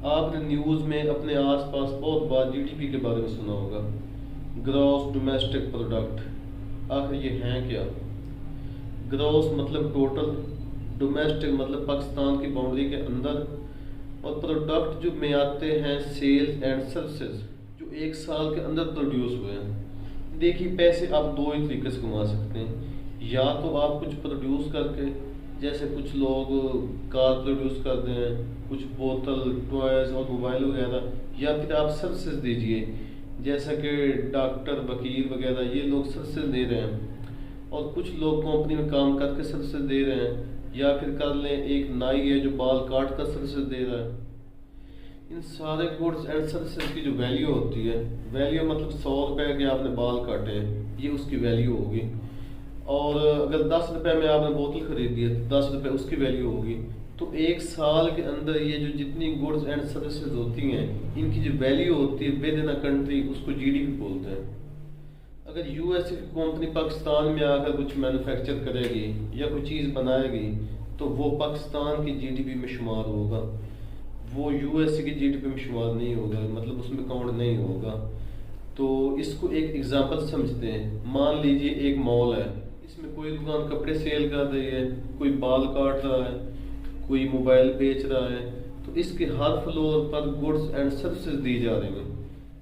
आपने न्यूज़ में अपने आसपास बहुत बार जीडीपी के बारे में सुना होगा, ग्रॉस डोमेस्टिक प्रोडक्ट। आखिर ये हैं क्या? ग्रॉस मतलब टोटल, डोमेस्टिक मतलब पाकिस्तान की बाउंड्री के अंदर, और प्रोडक्ट जो में आते हैं सेल्स एंड सर्विसेज जो एक साल के अंदर प्रोड्यूस हुए हैं। देखिए, पैसे आप दो ही तरीके से कमा सकते हैं। या तो आप कुछ प्रोड्यूस करके, जैसे कुछ लोग कार प्रोड्यूस करते हैं, कुछ बोतल, टॉयज और मोबाइल वगैरह, या फिर आप सर्विसेज दीजिए, जैसा कि डॉक्टर, वकील वगैरह ये लोग सर्विसेज दे रहे हैं। और कुछ लोग कंपनी में काम करके सर्विसेज दे रहे हैं, या फिर कर लें एक नाई है जो बाल काट कर सर्विसेज दे रहा है। इन सारे गुड्स एंड सर्विसेज की जो वैल्यू होती है, वैल्यू मतलब 100 रुपए के आपने बाल काटे, ये उसकी वैल्यू होगी। और अगर 10 रुपए में आपने बोतल खरीदी है तो 10 रुपए उसकी वैल्यू होगी। तो एक साल के अंदर ये जो जितनी गुड्स एंड सर्विसेज होती हैं, इनकी जो वैल्यू होती है विद इन अ कंट्री, उसको जीडीपी बोलते हैं। अगर यूएसए की कंपनी पाकिस्तान में आकर कुछ मैन्युफैक्चर करेगी या कोई चीज़ बनाएगी, तो वो पाकिस्तान की जीडीपी में शुमार होगा, वो यूएसए की जीडीपी में शुमार नहीं होगा, मतलब उसमें काउंट नहीं होगा। तो इसको एक एग्जांपल समझते हैं। मान लीजिए एक मॉल है, इसमें कोई दुकान कपड़े सेल कर रही है, कोई बाल काट रहा है, कोई मोबाइल बेच रहा है। तो इसके हर फ्लोर पर गुड्स एंड सर्विसेज दी जा रही हैं।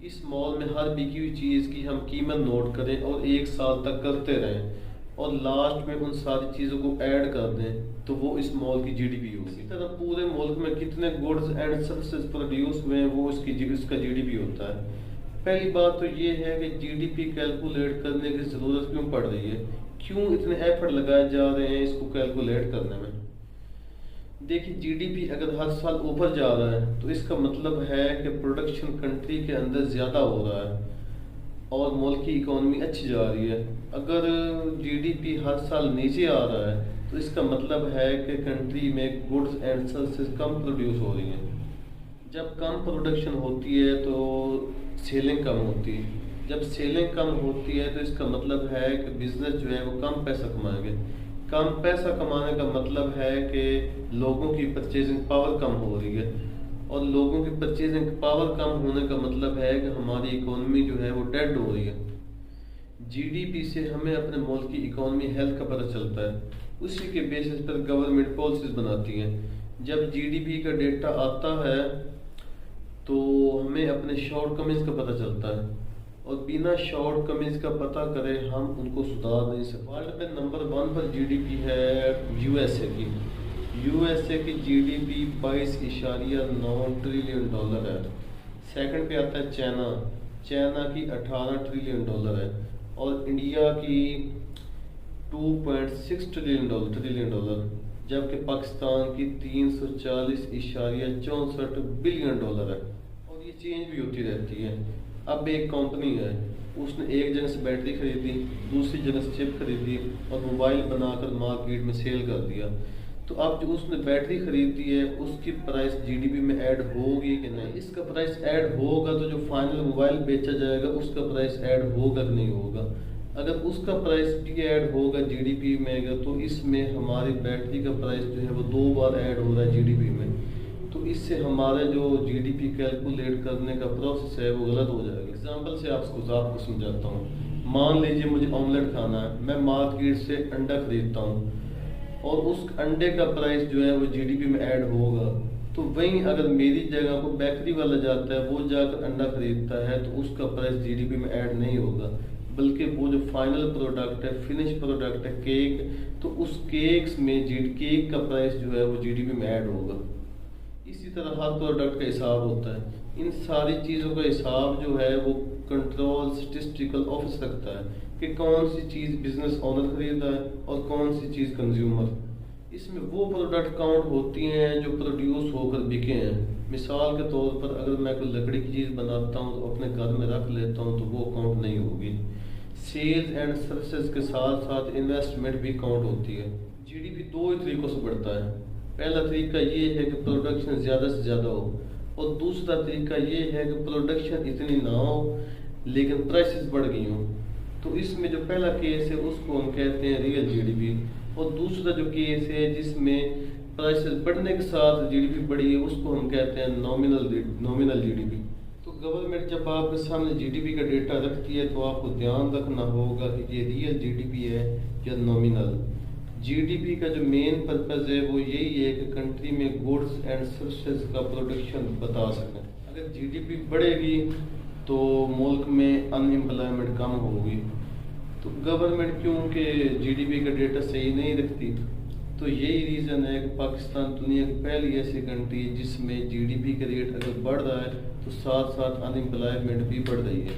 इस मॉल में हर बिकी हुई चीज़ की हम कीमत नोट करें और एक साल तक करते रहें, और लास्ट में उन सारी चीज़ों को ऐड कर दें, तो वो इस मॉल की जीडीपी होगी। इसी तरह पूरे मुल्क में कितने गुड्स एंड सर्विसेज प्रोड्यूस हुए हैं, वो इसका जीडीपी होता है। पहली बात तो ये है कि जीडीपी कैलकुलेट करने की ज़रूरत क्यों पड़ रही है, क्यों इतने एफर्ट लगाए जा रहे हैं इसको कैलकुलेट करने में। देखिए, जीडीपी अगर हर साल ऊपर जा रहा है तो इसका मतलब है कि प्रोडक्शन कंट्री के अंदर ज़्यादा हो रहा है और मुल्क की इकोनॉमी अच्छी जा रही है। अगर जीडीपी हर साल नीचे आ रहा है तो इसका मतलब है कि कंट्री में goods and services come produce हो रही हैं। जब कम प्रोडक्शन होती है तो सेलिंग कम होती है। जब सेलिंग कम होती है तो इसका मतलब है कि बिजनेस जो है वो कम पैसा कमाएंगे। कम पैसा कमाने का मतलब है कि लोगों की परचेजिंग पावर कम हो रही है, और लोगों की परचेजिंग पावर कम होने का मतलब है कि हमारी इकोनॉमी जो है वो डेड हो रही है। जीडीपी से हमें अपने मुल्क की इकोनॉमी हेल्थ का पता चलता है, उसी के बेसिस पर गवर्नमेंट पॉलिसीज बनाती हैं। जब जीडीपी का डेटा आता है तो हमें अपने शॉर्ट कमीज का पता चलता है, और बिना शॉर्ट कमीज का पता करे हम उनको सुधार नहीं सकते। वर्ल्ड में नंबर 1 पर जीडीपी है यूएसए की। यूएसए की जीडीपी 22.9 ट्रिलियन डॉलर है। सेकंड पे आता है चाइना। चाइना की 18 ट्रिलियन डॉलर है, और इंडिया की 2.6 ट्रिलियन डॉलर, जबकि पाकिस्तान की 340.64 बिलियन डॉलर है। और ये चेंज भी होती रहती है। अब एक कंपनी है, उसने एक जगह से बैटरी खरीदी, दूसरी जगह से चिप खरीदी और मोबाइल बनाकर मार्केट में सेल कर दिया। तो अब जो उसने बैटरी खरीदी है उसकी प्राइस जीडीपी में ऐड होगी कि नहीं? इसका प्राइस ऐड होगा तो जो फाइनल मोबाइल बेचा जाएगा उसका प्राइस ऐड होगा कि नहीं होगा? अगर उसका प्राइस भी ऐड होगा जीडीपी में, तो इसमें हमारी बैटरी का प्राइस जो है वो 2 बार ऐड हो रहा है जीडीपी में। तो इससे हमारे जो जीडीपी कैलकुलेट करने का प्रोसेस है वो गलत हो जाएगा। एग्जांपल से आपको समझाता हूँ। मान लीजिए मुझे ऑमलेट खाना है, मैं मार्केट से अंडा खरीदता हूँ, और उस अंडे का प्राइस जो है वो जीडीपी में ऐड होगा। तो वहीं अगर मेरी जगह को बेकरी वाला जाता है, वो जाकर अंडा खरीदता है, तो उसका प्राइस जीडीपी में ऐड नहीं होगा, बल्कि वो जो फाइनल प्रोडक्ट है, फिनिश प्रोडक्ट है केक, तो उस केक का प्राइस जो है वो जीडीपी में ऐड होगा। इसी तरह हर प्रोडक्ट का हिसाब होता है। इन सारी चीज़ों का हिसाब जो है वो कंट्रोल स्टैटिस्टिकल ऑफिस रखता है कि कौन सी चीज़ बिजनेस ओनर खरीद रहा है और कौन सी चीज़ कंज्यूमर। इसमें वो प्रोडक्ट काउंट होती हैं जो प्रोड्यूस होकर बिके हैं। मिसाल के तौर पर अगर मैं कोई लकड़ी की चीज़ बनाता हूँ तो अपने घर में रख लेता हूँ, तो वो काउंट नहीं होगी। सेल्स एंड सर्विसेज के साथ साथ इन्वेस्टमेंट भी काउंट होती है। जीडीपी 2 ही तरीकों से बढ़ता है। पहला तरीका ये है कि प्रोडक्शन ज़्यादा से ज़्यादा हो, और दूसरा तरीका ये है कि प्रोडक्शन इतनी ना हो लेकिन प्राइसेस बढ़ गई हों। तो इसमें जो पहला केस है उसको हम कहते हैं रियल जीडीपी, और दूसरा जो केस है जिसमें प्राइसेस बढ़ने के साथ जीडीपी बढ़ी है, उसको हम कहते हैं नॉमिनल जीडीपी। तो गवर्नमेंट जब आपके सामने जीडीपी का डेटा रखती है तो आपको ध्यान रखना होगा कि ये रियल जीडीपी है या नॉमिनल। जीडीपी का जो मेन पर्पस है वो यही है कि कंट्री में गुड्स एंड सर्विसेज का प्रोडक्शन बता सकें। अगर जीडीपी बढ़ेगी तो मुल्क में अनएम्प्लॉयमेंट कम होगी। तो गवर्नमेंट क्योंकि जीडीपी का डेटा सही नहीं रखती, तो यही रीज़न है कि पाकिस्तान दुनिया की पहली ऐसी कंट्री है जिसमें जीडीपी का रेट अगर बढ़ रहा है तो साथ साथ अनएम्प्लॉयमेंट भी बढ़ रही है।